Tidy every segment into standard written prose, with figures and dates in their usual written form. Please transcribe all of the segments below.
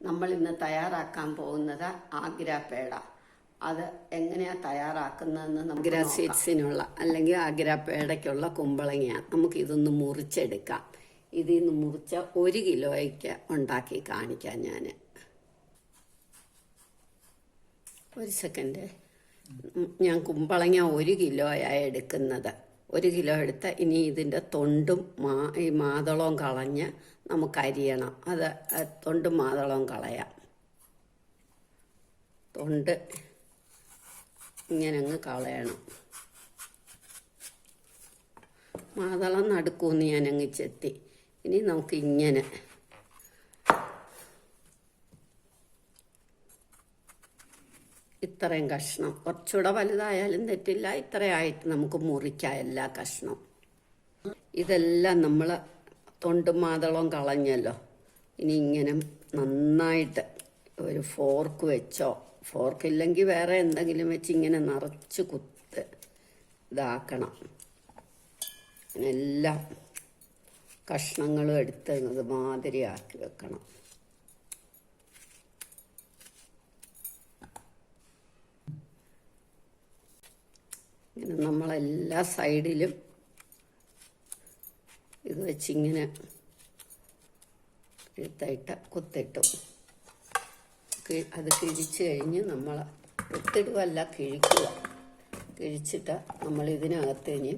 നമ്മൾ ഇന്ന് തയ്യാറാക്കാൻ പോകുന്നത് ആഗ്ര പേട. അത് എങ്ങനെയാണ് തയ്യാറാക്കുന്നതെന്ന് നമുക്ക് ആഗ്ര സ്വീറ്റ്സിനുള്ള അല്ലെങ്കിൽ ആഗ്ര പേടയ്ക്കുള്ള കുമ്പളങ്ങയാണ്. നമുക്കിതൊന്ന് മുറിച്ചെടുക്കാം. ഇതിൽ നിന്ന് മുറിച്ച 1 കിലോയ്ക്ക് ഉണ്ടാക്കി കാണിക്കാം ഞാൻ. ഒരു സെക്കൻഡ്. ഞാൻ കുമ്പളങ്ങ 1 കിലോയാണ് എടുക്കുന്നത്. 1 കിലോ എടുത്ത് ഇനി ഇതിൻ്റെ തൊണ്ടും ഈ മാതളവും കളഞ്ഞ് നമുക്ക് അരിയണം. അത് തൊണ്ടും മാതളവും കളയാം. തൊണ്ട് ഇങ്ങനെ അങ്ങ് കളയണം. മാതളം നടുക്കൂന്ന് ഞാനങ്ങ് ചെത്തി. ഇനി നമുക്ക് ഇങ്ങനെ ഇത്രയും കഷ്ണം, കുറച്ചുകൂടെ വലുതായാലും തെറ്റില്ല, ഇത്രയായിട്ട് നമുക്ക് മുറിക്കാം എല്ലാ കഷ്ണം. ഇതെല്ലാം നമ്മൾ തൊണ്ടും മാതളവും കളഞ്ഞല്ലോ. ഇനി ഇങ്ങനെ നന്നായിട്ട് ഒരു ഫോർക്ക് വെച്ചോ, ഫോർക്കില്ലെങ്കിൽ വേറെ എന്തെങ്കിലും വെച്ച് ഇങ്ങനെ നിറച്ച് ഇതാക്കണം. എല്ലാ കഷ്ണങ്ങളും എടുത്ത് ഇത് മാതിരിയാക്കി വെക്കണം. ഇങ്ങനെ നമ്മളെല്ലാ സൈഡിലും ഇത് വെച്ചിങ്ങനെ എഴുത്തായിട്ട് കുത്തിട്ടു. അത് കിഴിച്ച് കഴിഞ്ഞ് നമ്മൾ ഒത്തിടുവല്ല, കിഴിക്കുക. കിഴിച്ചിട്ട് നമ്മൾ ഇതിനകത്ത് ഇനി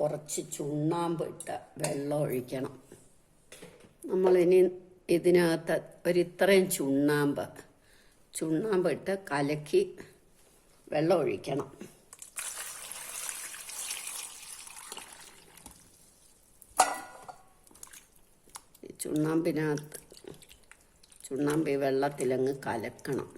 കുറച്ച് ചുണ്ണാമ്പ് ഇട്ട് വെള്ളം ഒഴിക്കണം. നമ്മളിനി ഇതിനകത്ത് ഇത്രയും ചുണ്ണാമ്പ് ഇട്ട് കലക്കി വെള്ളം ഒഴിക്കണം. ചുണ്ണാമ്പ് ഈ വെള്ളത്തിലങ്ങ് കലക്കണം.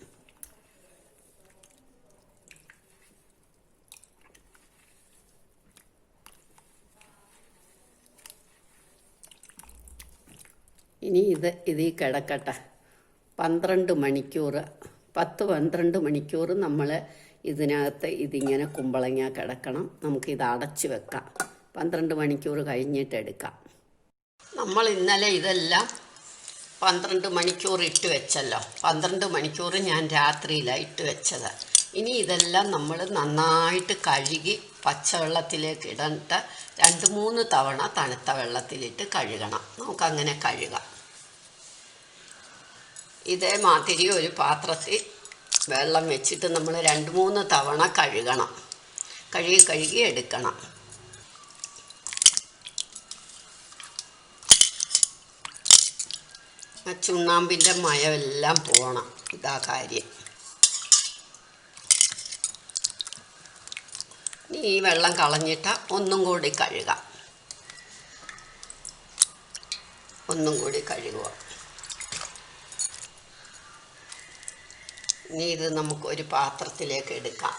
ഇനി ഇതിൽ കിടക്കട്ടെ 12 മണിക്കൂർ. 10-12 മണിക്കൂർ നമ്മൾ ഇതിനകത്ത് ഇതിങ്ങനെ കുമ്പളങ്ങ കിടക്കണം. നമുക്കിത് അടച്ച് വെക്കാം. 12 മണിക്കൂർ കഴിഞ്ഞിട്ട് എടുക്കാം. നമ്മൾ ഇന്നലെ ഇതെല്ലാം 12 മണിക്കൂർ ഇട്ട് വെച്ചല്ലോ. 12 മണിക്കൂർ ഞാൻ രാത്രിയിലാണ് ഇട്ട് വെച്ചത്. ഇനി ഇതെല്ലാം നമ്മൾ നന്നായിട്ട് കഴുകി പച്ചവെള്ളത്തിലേക്ക് ഇടന്നിട്ട് 2-3 തവണ തണുത്ത വെള്ളത്തിലിട്ട് കഴുകണം. നമുക്കങ്ങനെ കഴുകാം. ഇതേമാതിരി ഒരു പാത്രത്തിൽ വെള്ളം വെച്ചിട്ട് നമ്മൾ 2-3 തവണ കഴുകണം. കഴുകി എടുക്കണം. ആ ചുണ്ണാമ്പിൻ്റെ മയമെല്ലാം പോകണം. ഇതാ കാര്യം. ഈ വെള്ളം കളഞ്ഞിട്ട് ഒന്നും കൂടി കഴുകാം. ഒന്നും കൂടി കഴുകുക. ഇനി ഇത് നമുക്കൊരു പാത്രത്തിലേക്ക് എടുക്കാം.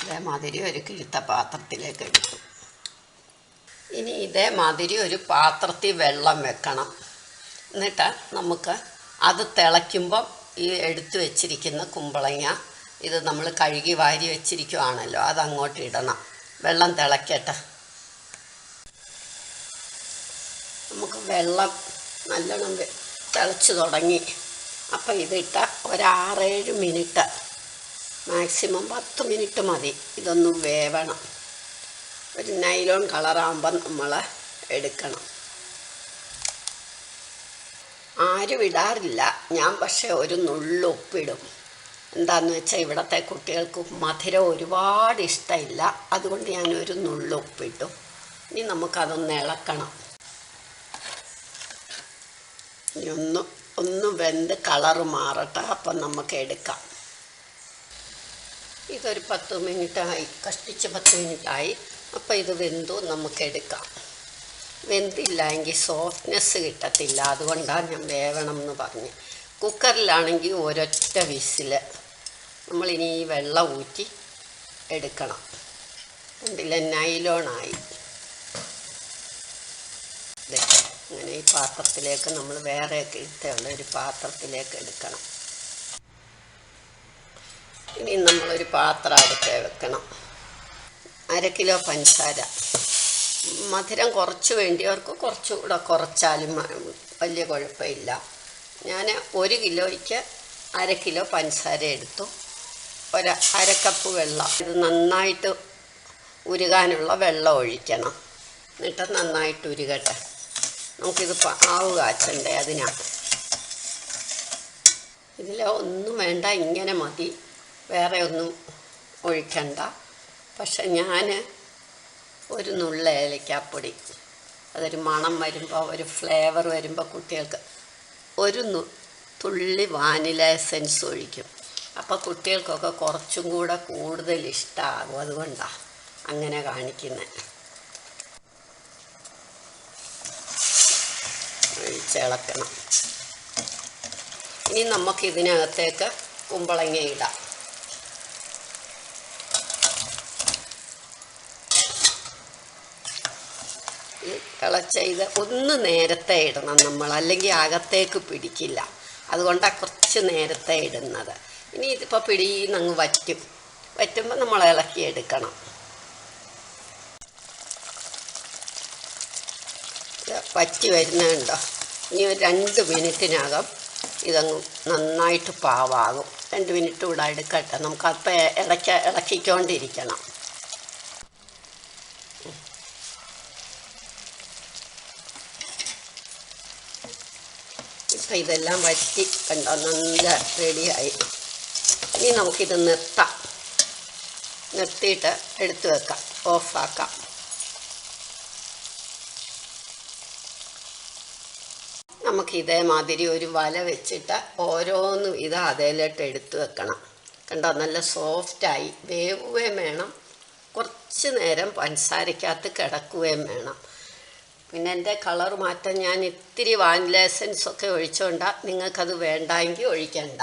ഇതേമാതിരി ഒരു കിഴുത്ത പാത്രത്തിലേക്ക് എടുക്കും. ഇനി ഇതേമാതിരി ഒരു പാത്രത്തിൽ വെള്ളം വെക്കണം. എന്നിട്ട് നമുക്ക് അത് തിളയ്ക്കുമ്പം ഈ എടുത്തു വെച്ചിരിക്കുന്ന കുമ്പളങ്ങ, ഇത് നമ്മൾ കഴുകി വാരി വെച്ചിരിക്കുവാണല്ലോ, അതങ്ങോട്ട് ഇടണം. വെള്ളം തിളയ്ക്കട്ടെ. നമുക്ക് വെള്ളം നല്ലോണം തിളച്ച് തുടങ്ങി. അപ്പം ഇതിട്ട ഒരു 6-7 മിനിറ്റ്, മാക്സിമം 10 മിനിറ്റ് മതി. ഇതൊന്ന് വേവണം. ഒരു നൈലോൺ കളറാകുമ്പം നമ്മൾ എടുക്കണം. ആരും ഇടാറില്ല, ഞാൻ പക്ഷേ ഒരു നുള്ളു ഉപ്പിടും. എന്താണെന്ന് വെച്ചാൽ ഇവിടുത്തെ കുട്ടികൾക്ക് മധുരം ഒരുപാട് ഇഷ്ടമില്ല. അതുകൊണ്ട് ഞാനൊരു നുള്ളു ഉപ്പിട്ടു. ഇനി നമുക്കതൊന്ന് ഇളക്കണം. ഇനി ഒന്ന് വെന്ത് കളറ് മാറട്ടെ. അപ്പം നമുക്ക് എടുക്കാം. ഇതൊരു 10 മിനിറ്റായി, കഷ്ടിച്ച് 10 മിനിറ്റായി. അപ്പോൾ ഇത് വെന്തു, നമുക്കെടുക്കാം. വെന്തില്ല എങ്കിൽ സോഫ്റ്റ്നെസ് കിട്ടത്തില്ല. അതുകൊണ്ടാണ് ഞാൻ വേവണം എന്ന് പറഞ്ഞ്. കുക്കറിലാണെങ്കിൽ ഒരൊറ്റ വിസിൽ. നമ്മളിനി ഈ വെള്ളം ഊറ്റി എടുക്കണം. കണ്ടില്ല, നൈലോണായി. അങ്ങനെ ഈ പാത്രത്തിലേക്ക് നമ്മൾ വേറെ കിഴുത്തുള്ള ഒരു പാത്രത്തിലേക്ക് എടുക്കണം. ഇനി നമ്മളൊരു പാത്രം അടുപ്പേ വെക്കണം. 1/2 കിലോ പഞ്ചസാര, മധുരം കുറച്ച് വേണ്ടിയവർക്ക് കുറച്ചുകൂടെ കുറച്ചാലും വലിയ കുഴപ്പമില്ല. ഞാൻ 1 കിലോയ്ക്ക് 1/2 കിലോ പഞ്ചസാര എടുത്തു. 1/2 കപ്പ് വെള്ളം. ഇത് നന്നായിട്ട് ഉരുകാനുള്ള വെള്ളം ഒഴിക്കണം. എന്നിട്ട് നന്നായിട്ട് ഉരുകട്ടെ. നമുക്കിത് ആവ് കാച്ചണ്ടേ, അതിനാണ്. ഇതിൽ ഒന്നും വേണ്ട, ഇങ്ങനെ മതി, വേറെ ഒന്നും ഒഴിക്കണ്ട. പക്ഷെ ഞാൻ ഒരു നുള്ള ഏലക്കാപ്പൊടി, അതൊരു മണം വരുമ്പോൾ, ഒരു ഫ്ലേവർ വരുമ്പോൾ കുട്ടികൾക്ക് ഒരു തുള്ളി വാനില എസൻസ് ഒഴിക്കും. അപ്പോൾ കുട്ടികൾക്കൊക്കെ കുറച്ചും കൂടെ കൂടുതൽ ഇഷ്ടമാകും. അതുകൊണ്ടാണ് അങ്ങനെ കാണിക്കുന്നത്. ഒഴിച്ചിളക്കണം. ഇനി നമുക്കിതിനകത്തേക്ക് കുമ്പളങ്ങ ഇടാം. ഇത് ഒന്ന് നേരത്തെ ഇടണം നമ്മൾ, അല്ലെങ്കിൽ അകത്തേക്ക് പിടിക്കില്ല. അതുകൊണ്ടാണ് കുറച്ച് നേരത്തെ ഇടുന്നത്. ഇനി ഇതിപ്പോൾ പിടിയെന്നങ്ങ് വറ്റുമ്പോൾ നമ്മൾ ഇളക്കിയെടുക്കണം. വറ്റി വരുന്നുണ്ടോ? ഇനി ഒരു 2 മിനിറ്റിനകം ഇതങ്ങ് നന്നായിട്ട് പാവാകും. 2 മിനിറ്റ് കൂടെ എടുക്കട്ടെ. നമുക്കപ്പോൾ ഇളക്കിക്കൊണ്ടിരിക്കണം. ഇപ്പം ഇതെല്ലാം വറ്റി കണ്ടോ, നല്ല റെഡിയായി. ഇനി നമുക്കിത് നിർത്തിയിട്ട് എടുത്തു വെക്കാം, ഓഫാക്കാം. നമുക്ക് ഇതേമാതിരി ഒരു വല വെച്ചിട്ട് ഓരോന്നും ഇത് അതിലോട്ട് എടുത്തു വെക്കണം. കണ്ടോ, നല്ല സോഫ്റ്റായി. വേവുകയും വേണം, കുറച്ച് നേരം പഞ്ചസാരക്കകത്ത് കിടക്കുകയും വേണം. പിന്നെ എൻ്റെ കളർ മാറ്റാൻ ഞാൻ ഇത്തിരി വാനില എസൻസൊക്കെ ഒഴിച്ചുകൊണ്ടാണ്. നിങ്ങൾക്കത് വേണ്ടെങ്കിൽ ഒഴിക്കണ്ട.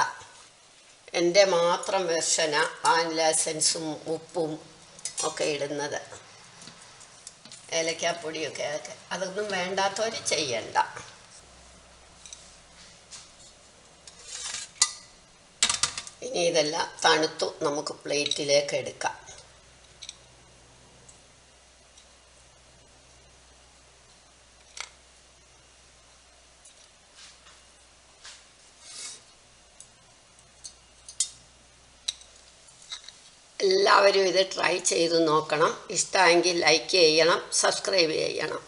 എൻ്റെ മാത്രം വെർഷനാണ് വാനില എസൻസും ഉപ്പും ഒക്കെ ഇടുന്നത്, ഏലക്കാപ്പൊടിയൊക്കെ. അതൊന്നും വേണ്ടാത്തവർ ചെയ്യണ്ട. ഇനി ഇതെല്ലാം തണുത്തു, നമുക്ക് പ്ലേറ്റിലേക്ക് എടുക്കാം. എല്ലാവരും ഇത് ട്രൈ ചെയ്ത് നോക്കണം. ഇഷ്ടമെങ്കിൽ ലൈക്ക് ചെയ്യണം, സബ്സ്ക്രൈബ് ചെയ്യണം.